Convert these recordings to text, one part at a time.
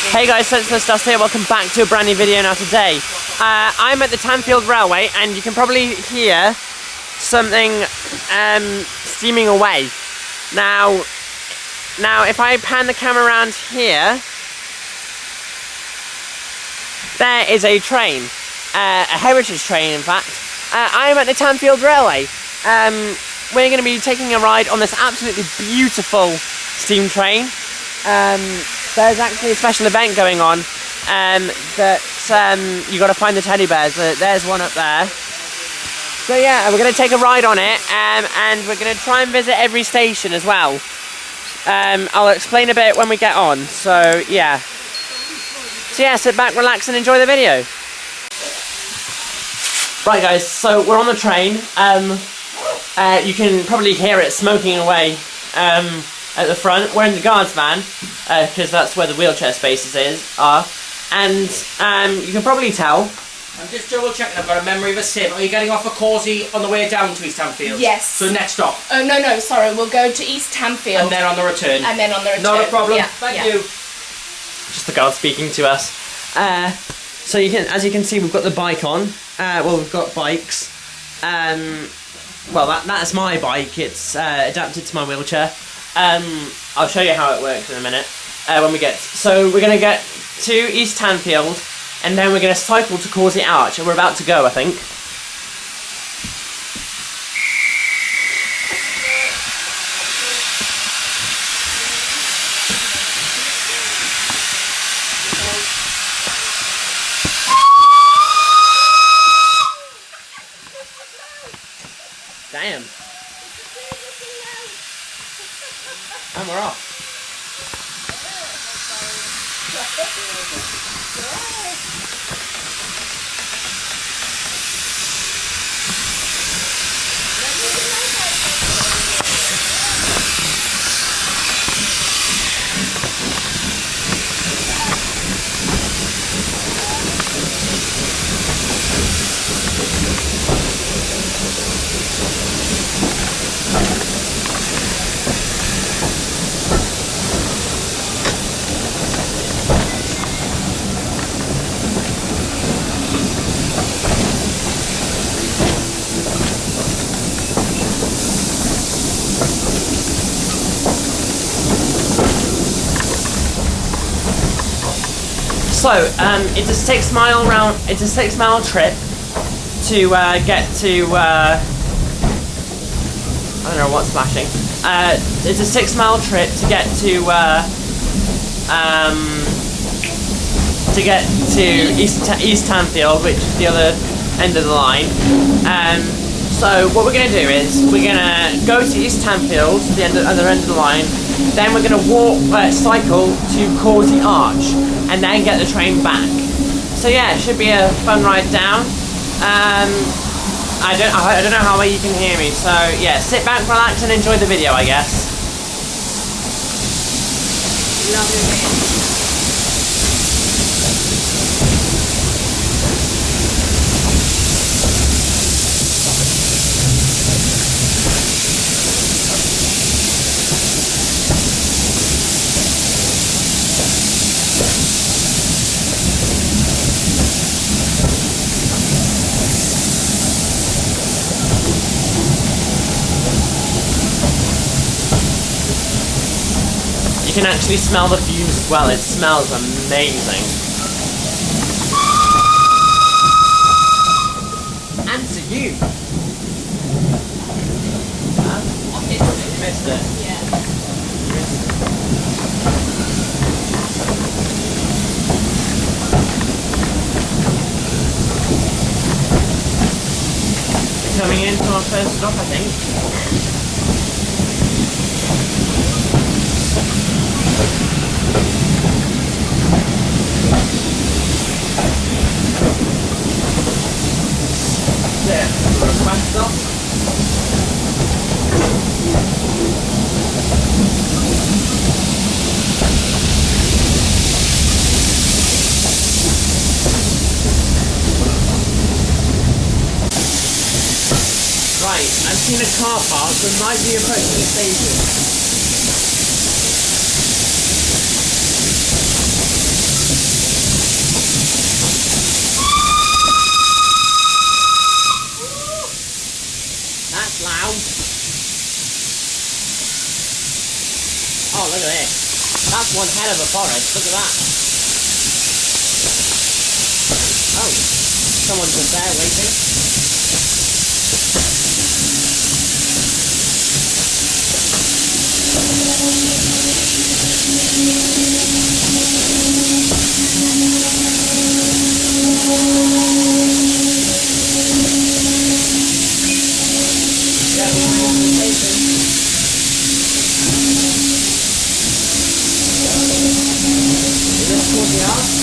Hey guys, Senseless Dust here, welcome back to a brand new video now today. I'm at the Tanfield Railway and you can probably hear something steaming away. Now if I pan the camera around here, there is a train, a heritage train in fact. I'm at the Tanfield Railway. We're going to be taking a ride on this absolutely beautiful steam train. There's actually a special event going on that you got to find the teddy bears. There's one up there. So yeah, we're going to take a ride on it and we're going to try and visit every station as well. I'll explain a bit when we get on. So yeah, sit back, relax and enjoy the video. Right guys, so we're on the train. You can probably hear it smoking away at the front. We're in the guards van because that's where the wheelchair spaces are, and you can probably tell. I'm just double checking. I've got a memory of a sim. Are you getting off a Causey on the way down to East Tanfield? Yes. So next stop. Oh no, sorry. We'll go to East Tanfield. And then on the return. Not a problem. Yeah, Thank you. Just the guard speaking to us. So as you can see, we've got the bike on. Well, we've got bikes. Well, that's my bike. It's adapted to my wheelchair. I'll show you how it works in a minute when we get. So we're gonna get to East Tanfield, and then we're gonna cycle to Causey Arch, and we're about to go, I think. Damn. And we're off. So, it's a 6 mile trip to get to, I don't know what's flashing. It's a 6 mile trip to get to East Tanfield, which is the other end of the line. So what we're going to do is we're going to go to East Tanfield, the other end of the line. Then we're going to cycle to Causey Arch, and then get the train back. So yeah, it should be a fun ride down. I don't know how well you can hear me. So yeah, sit back, relax, and enjoy the video, I guess. Lovely. You can actually smell the fumes as well. It smells amazing. And to you. You missed it. Yeah. We're coming into our first stop, I think. Request stop. Right, I've seen a car park that might be approaching the station. That's one hell of a forest. Look at that. Oh, someone's just there waiting. Yeah, we're going to the station. Is this towards the arch?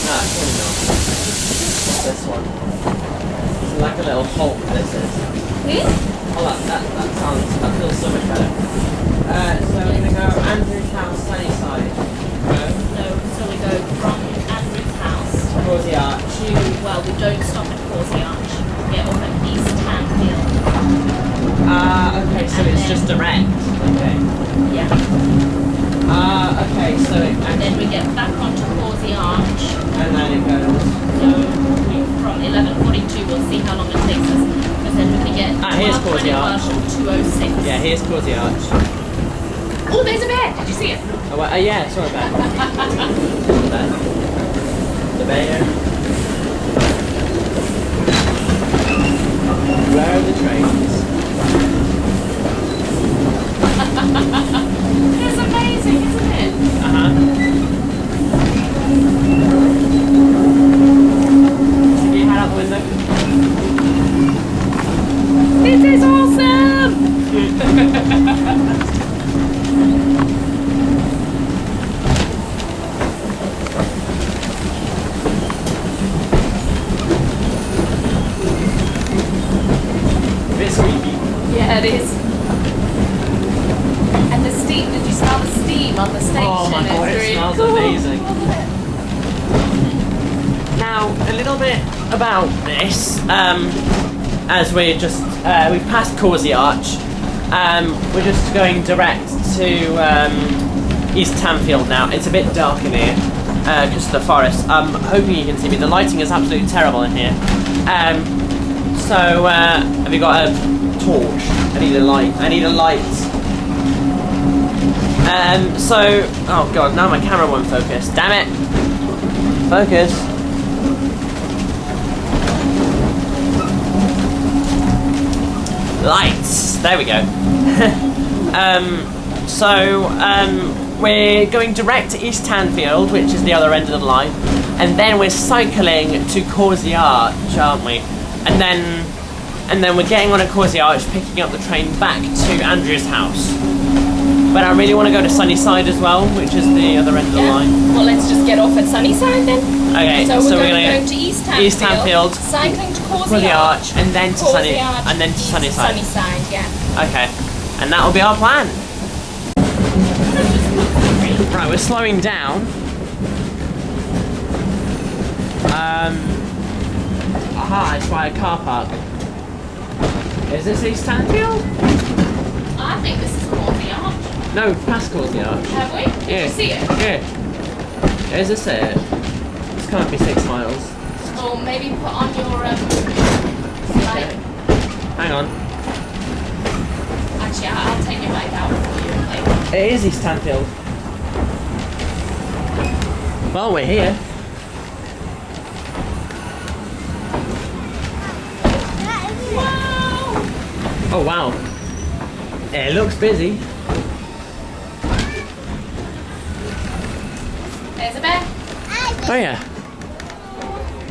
Ah, probably not. What's this one? It's like a little halt, this is. Oh, that feels so much better. So we're going to go Andrew's house, Sunnyside. No, so we go from Andrew's house Towards the arch. to, well, we don't stop at Causey Arch. We get off at East Tanfield. Okay, so And it's then- just direct. Okay. Yeah. Okay, so it And then we get back onto Causey Arch. and then it goes. So from 11:42, we'll see how long it takes us. Because then we can get Here's Causey 12:21 Arch. or 2:06. Yeah, here's Causey Arch. Oh, there's a bear. Did you see it? Oh, yeah, I saw it there. The bear. Where are the trains? It's amazing, isn't it? Stick your head out the window. This is awesome! A bit squeaky. Yeah, it is. And the steam, did you smell the steam on the station? Oh my god, It's it really smells cool. amazing. Now, a little bit about this, as we're just, we've passed Causey Arch, we're just going direct to East Tanfield now. It's a bit dark in here, because of the forest. I'm hoping you can see me. The lighting is absolutely terrible in here. Have you got a torch? I need a light. Oh god, now my camera won't focus. Damn it! Focus. Lights! There we go. We're going direct to East Tanfield, which is the other end of the line, and then we're cycling to Causey Arch, aren't we? And then we're getting on a Causey Arch, picking up the train back to Andrew's house. But I really want to go to Sunnyside as well, which is the other end of the line. Well, let's just get off at Sunnyside then. Okay, So so we're we're going gonna to East Tanfield, East Tanfield, cycling to Causey Causey Arch, Arch, and then to Causey Arch, and then to East Sunnyside. Sunnyside, yeah. Okay, and that will be our plan. Right, we're slowing down. It's by a car park. Is this East Tanfield? I think this is Causey Arch. No, past Causey Arch. Have we? Did you see it? Yeah. Is this it? This can't be 6 miles. Or maybe put on your like. Hang on. Actually, I'll take your bike out for you later. It is East Tanfield. Well, we're here. Wow! Oh wow. It looks busy. There's a bear. Oh yeah.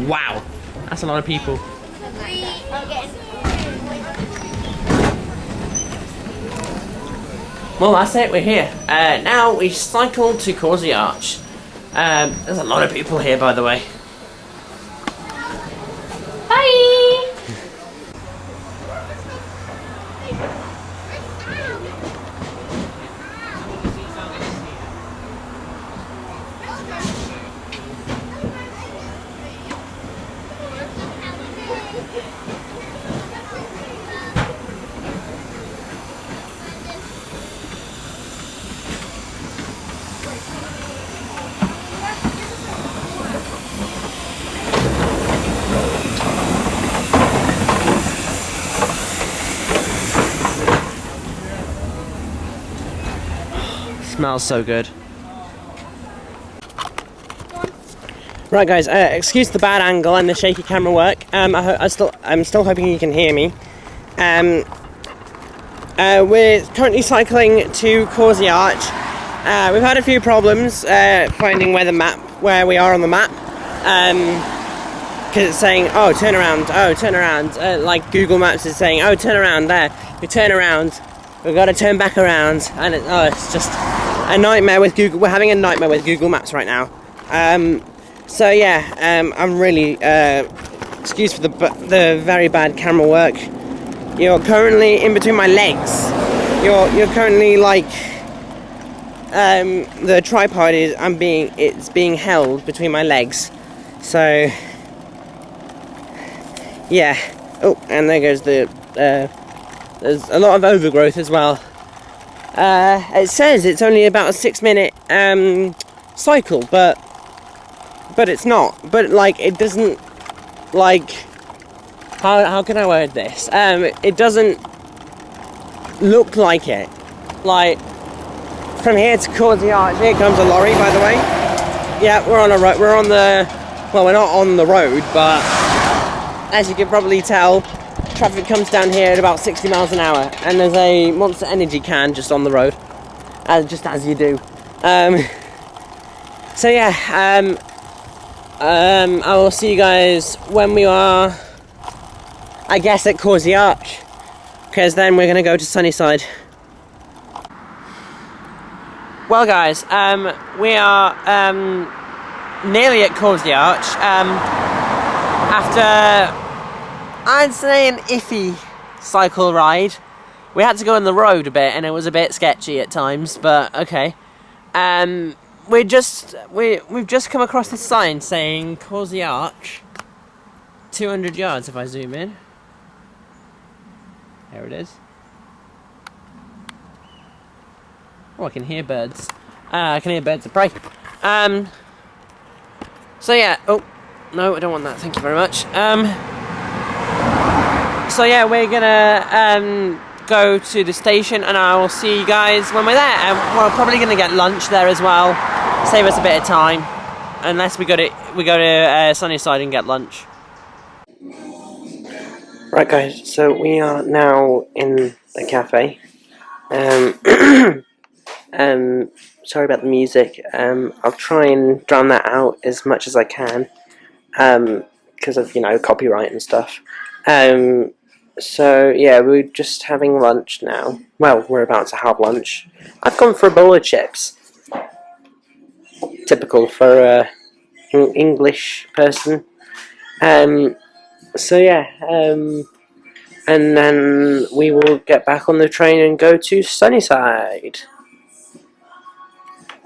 Wow. That's a lot of people. Well, that's it. We're here. Now we cycle to Causey Arch. There's a lot of people here, by the way. Bye! Smells so good. Right, guys. Excuse the bad angle and the shaky camera work. I'm still hoping you can hear me. We're currently cycling to Causey Arch. We've had a few problems finding where we are on the map. Because it's saying, oh, turn around, like Google Maps is saying, oh, turn around there. We turn around, we've got to turn back around, and it's just a nightmare with Google. We're having a nightmare with Google Maps right now. So yeah, I'm really, excuse for the very bad camera work. You're currently in between my legs. You're currently like, the tripod it's being held between my legs. So, yeah. Oh, and there goes there's a lot of overgrowth as well. It says it's only about a 6-minute cycle, but it's not. But like, it doesn't, like, how can I word this? It doesn't look like it. Like, from here to Causey Arch, here comes a lorry, by the way. Yeah, we're on a road. We're not on the road, but as you can probably tell, traffic comes down here at about 60 miles an hour, and there's a Monster Energy can just on the road, just as you do. So yeah, I will see you guys when we are, I guess, at Causey Arch, because then we're going to go to Sunnyside. Well, guys, we are nearly at Causey Arch. After, I'd say, an iffy cycle ride. We had to go on the road a bit, and it was a bit sketchy at times, but okay. We've just come across this sign saying Causey Arch, 200 yards if I zoom in. There it is. Oh, I can hear birds. I can hear birds of prey. So yeah, oh, no, I don't want that, thank you very much. So yeah, we're gonna go to the station, and I will see you guys when we're there. And we're probably gonna get lunch there as well, save us a bit of time, unless we go to Sunnyside and get lunch. Right, guys, so we are now in the cafe. Sorry about the music. I'll try and drown that out as much as I can, because of, copyright and stuff. So yeah, we're just having lunch now. Well, we're about to have lunch. I've gone for a bowl of chips. Typical for an English person. So yeah, and then we will get back on the train and go to Sunnyside.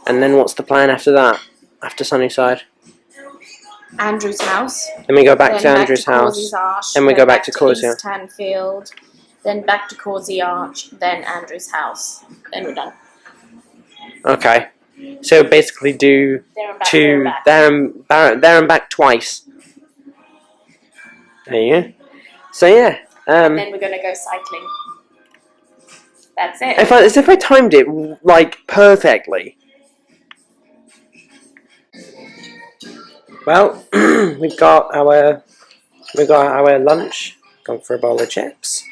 And then what's the plan after that? After Sunnyside? Andrew's house. Then we go back to Andrew's house. Then we go back to Causey Arch. East Tanfield. Then back to Causey Arch. Then Andrew's house. Then we're done. Okay. So basically do there and back twice. There you go. So yeah. And then we're gonna go cycling. That's it. As if I timed it like perfectly. Well, we've got our lunch. Gone for a bowl of chips.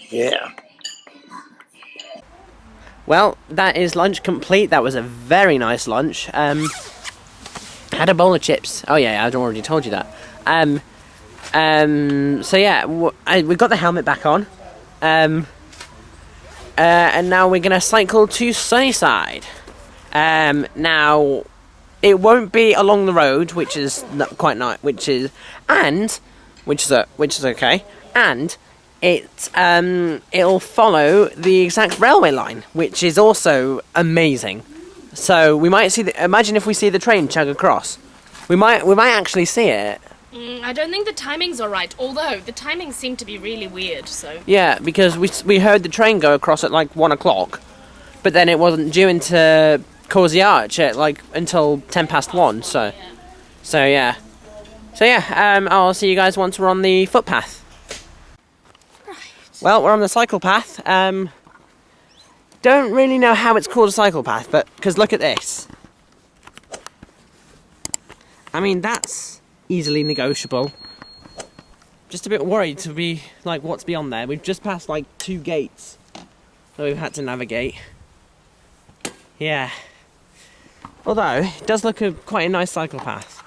Yeah. Well, that is lunch complete. That was a very nice lunch. Had a bowl of chips. Oh yeah, I'd already told you that. So yeah, we got the helmet back on. And now we're gonna cycle to Sunnyside. Now it won't be along the road, which is not quite nice. Which is okay. And it'll follow the exact railway line, which is also amazing. So we might see imagine if we see the train chug across. We might actually see it. I don't think the timings are right, although the timings seem to be really weird, so... Yeah, because we heard the train go across at like 1 o'clock, but then it wasn't due into Causey Arch at until 1:10, so... So yeah. I'll see you guys once we're on the footpath. Right. Well, we're on the cycle path. Don't really know how it's called a cycle path, but because look at this. I mean, that's easily negotiable. Just a bit worried to be like, what's beyond there? We've just passed like 2 gates that we've had to navigate. Yeah. Although it does look quite a nice cycle path.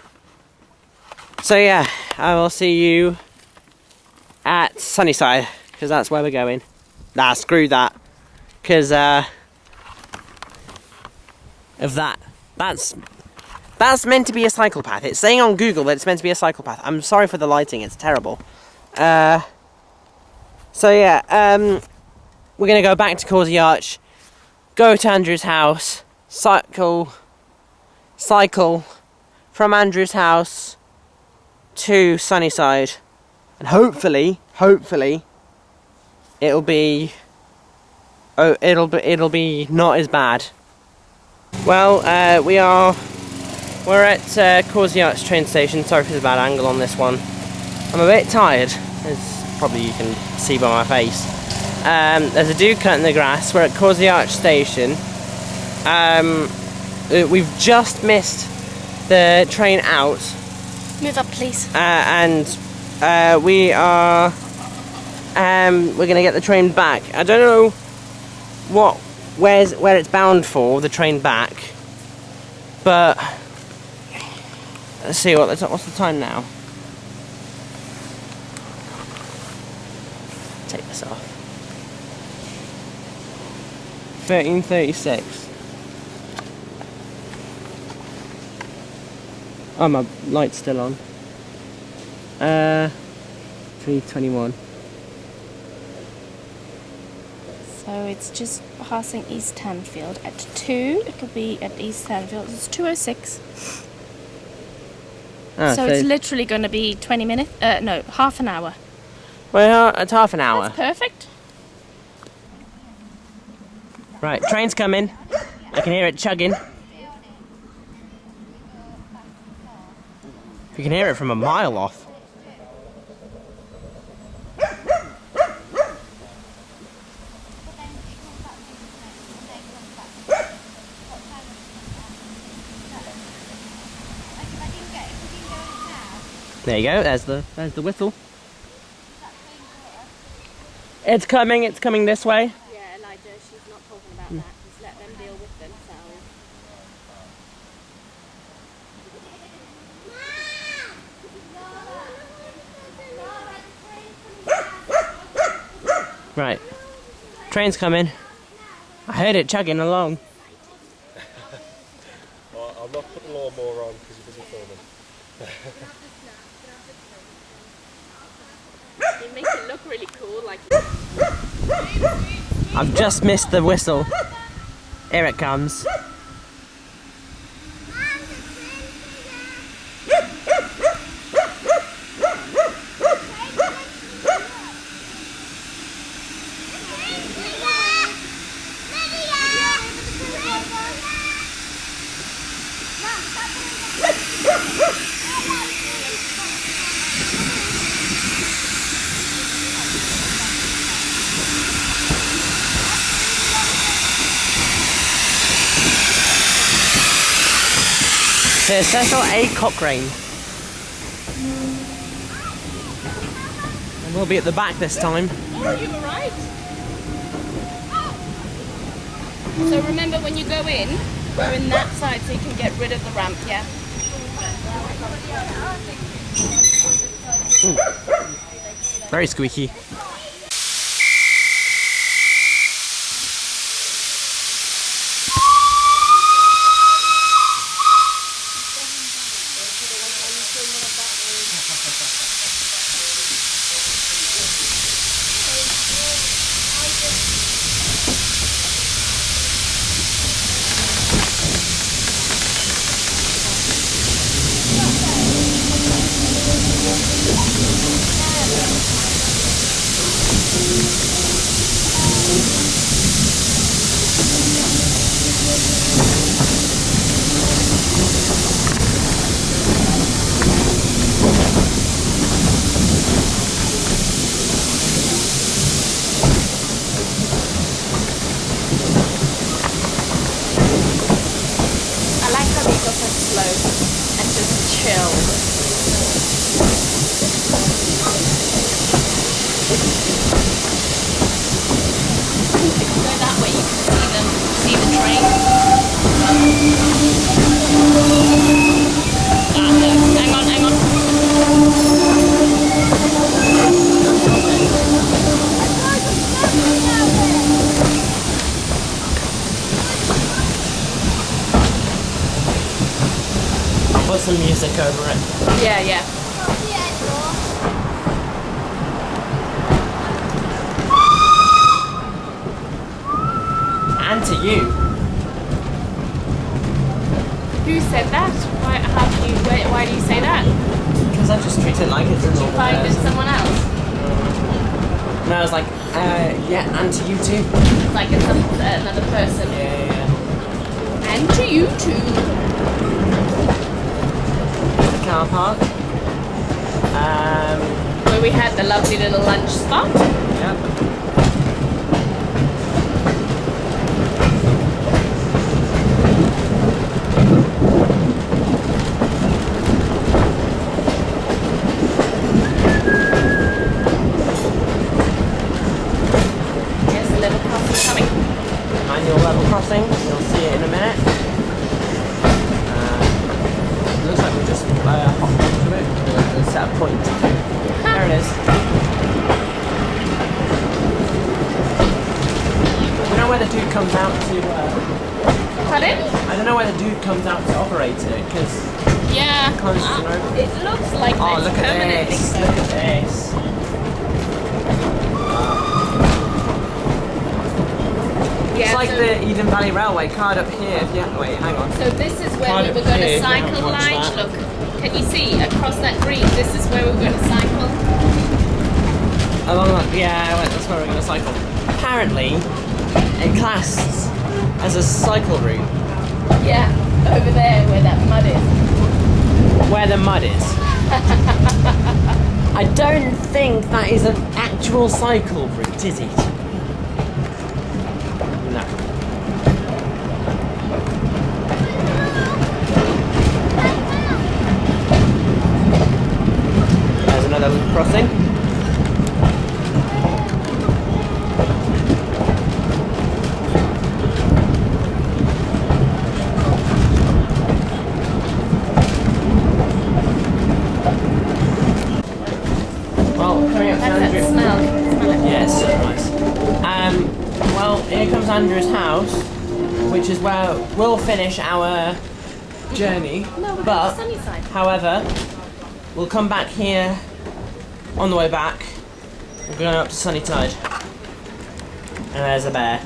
So yeah, I will see you at Sunnyside, because that's where we're going. Nah, screw that. Because of that. That's meant to be a cycle path. It's saying on Google that it's meant to be a cycle path. I'm sorry for the lighting, it's terrible. So yeah, we're going to go back to Causey Arch, go to Andrew's house, cycle from Andrew's house to Sunnyside, and hopefully it'll be not as bad. Well, we're at Causey Arch train station. Sorry for the bad angle on this one. I'm a bit tired, as probably you can see by my face. There's a dew cut in the grass. We're at Causey Arch station. We've just missed the train out. Move up, please. And we're gonna get the train back. I don't know where it's bound for, the train back, but let's see what's the time now. Take this off. 13:36. Oh, my light's still on. 3:21. So it's just passing East Tanfield at 2. It'll be at East Tanfield. It's 2:06. So it's literally going to be 20 minutes. No, half an hour. Well, it's half an hour. That's perfect. Right, train's coming. I can hear it chugging. You can hear it from a mile off. There you go, there's the whistle. It's coming this way. Yeah, Elijah, she's not talking about that. Just let them deal with themselves. Right, train's coming. I heard it chugging along. Well, I'll not put the lawnmower on because you're busy filming. It makes it look really cool, like. I've just missed the whistle. Here it comes. To Cecil A. Cochrane. And we'll be at the back this time. Oh, you were right. So remember, when you go in, we're in that side so you can get rid of the ramp, yeah? Very squeaky. overflow and just chill. If you go that way, you can see the train. Hang on. I'll put some music over it. Yeah. And to you. Who said that? Why do you say that? Because I just treat it like it's a normal Find person. someone else. And I was like, yeah, and to you too. Like it's another person. Yeah. And to you too. The car park. Where we had the lovely little lunch spot. Yep. Here's the level crossing coming. Manual level crossing. You'll see it in a minute. Looks like we just hopped onto it. We'll set a point. There it is. I don't know where the dude comes out to. Pardon? I don't know where the dude comes out to operate it because. Yeah. It looks like Oh, it's look at permanently this! so. Look at this! Yeah, It's like so, the Eden Valley Railway card up here. Yeah, wait, hang on. so this is where Card we were up going to here, cycle, yeah, watch Lige. that. Look, can you see across that green? This is where we were going to cycle. Along that, yeah, that's where we're going to cycle. Apparently, it classed as a cycle route. Yeah, over there where that mud is. Where the mud is. I don't think that is an actual cycle route, is it? No. There's another little crossing. Well, coming up to That's that Andrew. smell. Smell it. Yeah, it's so nice. Well, here comes Andrew's house, which is where we'll finish our journey. No, we're going but, to Sunnyside. however, we'll come back here on the way back. We're going up to Sunnyside. And there's a bear.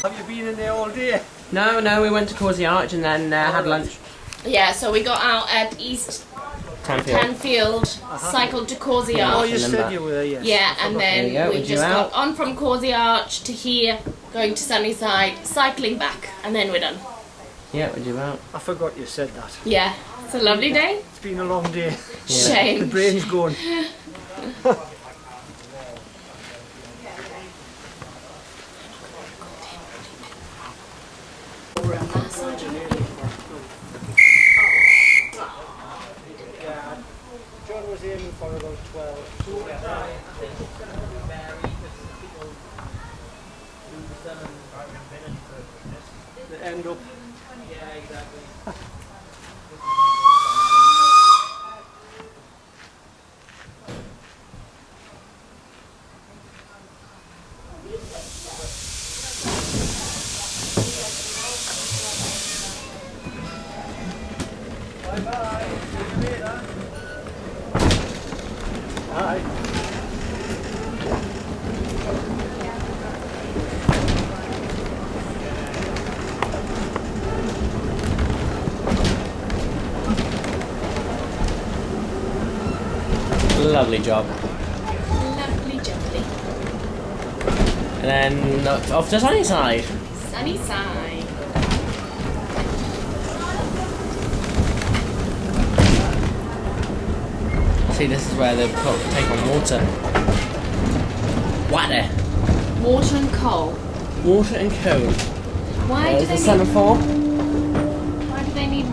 Have you been in there all day? No, we went to Causey Arch and then had lunch. Yeah, so we got out at East Tanfield. Tanfield, cycled to Causey Oh, Arch. you said you were, yes. Yeah, and There you then go, we with you just got out. on from Causey Arch to here, going to Sunnyside, cycling back, and then we're done. Yeah, would you out? I forgot you said that. Yeah, it's a lovely day. It's been a long day. The Shame. brain's going. John was aiming for about 12. They end up. Bye-bye. See you later. Bye. Lovely job. Lovely jubbly. And then off to Sunnyside. Sunnyside. See, this is where they take on water. Water. Water and coal. Water and coal. Why do There's they the need? semaphore. Why do they need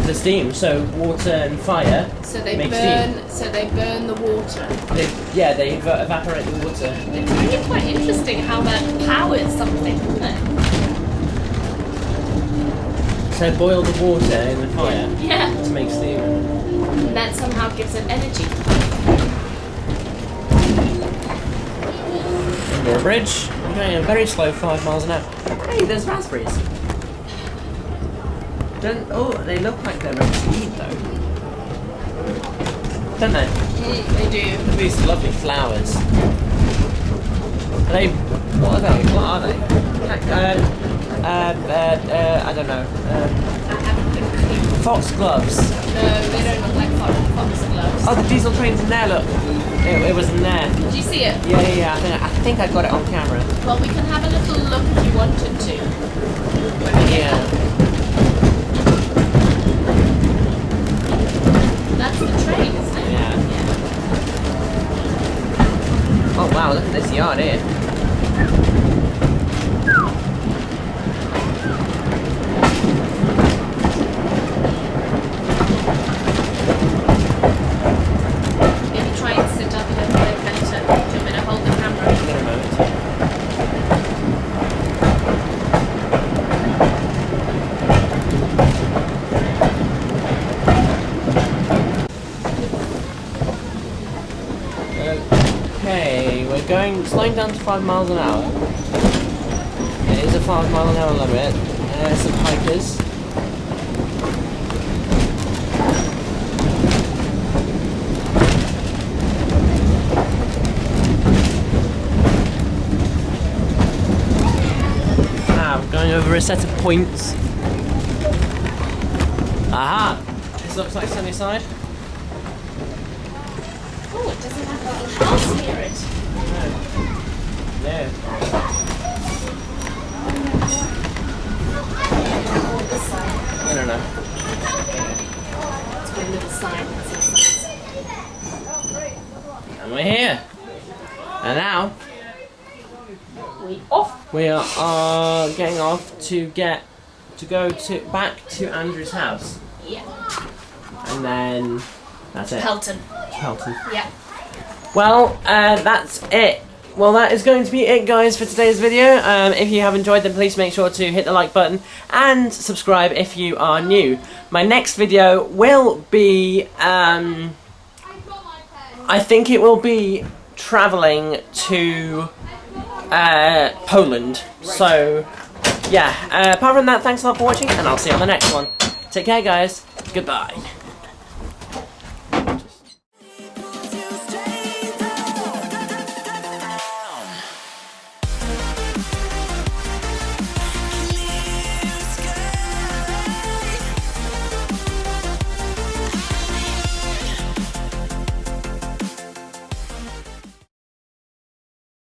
the steam. So water and fire. So they make burn. steam. So they burn the water. They evaporate the water. It's really quite interesting how that powers something, isn't it? So boil the water in the fire Yeah. to make steam. And that somehow gives it energy. Under a bridge. I'm going a very slow 5 miles an hour. Hey, there's raspberries. They look like they're ready to eat though. Don't they? They do. Look at these lovely flowers. Are they? What are they? What are they? I don't know. I haven't a clue. Foxgloves. No, they don't look like foxgloves. Oh, the diesel train's in there. Look. It was in there. Did you see it? Yeah. I think I got it on camera. Well, we can have a little look if you wanted to. Yeah. That's the train, isn't it? Yeah. Oh wow, look at this yard here. Maybe try and sit up a little bit better. Do you want me to hold the camera? Give it a moment. Okay, we're slowing down to 5 miles an hour. It is a 5 mile an hour limit. There's some hikers. We're going over a set of points. Aha! This looks like Sunnyside. Oh, it doesn't have a little house near it. No. Oh, this side. I don't know. It's got a little sign that says Sunnyside. And we're here. And now We off. we are getting off to go back to Andrew's house. Yeah. And then that's it. Pelton. Pelton. Yeah. Well, that's it. Well, that is going to be it, guys, for today's video. If you have enjoyed, then please make sure to hit the like button and subscribe if you are new. My next video will be, I think it will be travelling to Poland. So, yeah. Apart from that, thanks a lot for watching, and I'll see you on the next one. Take care, guys. Goodbye.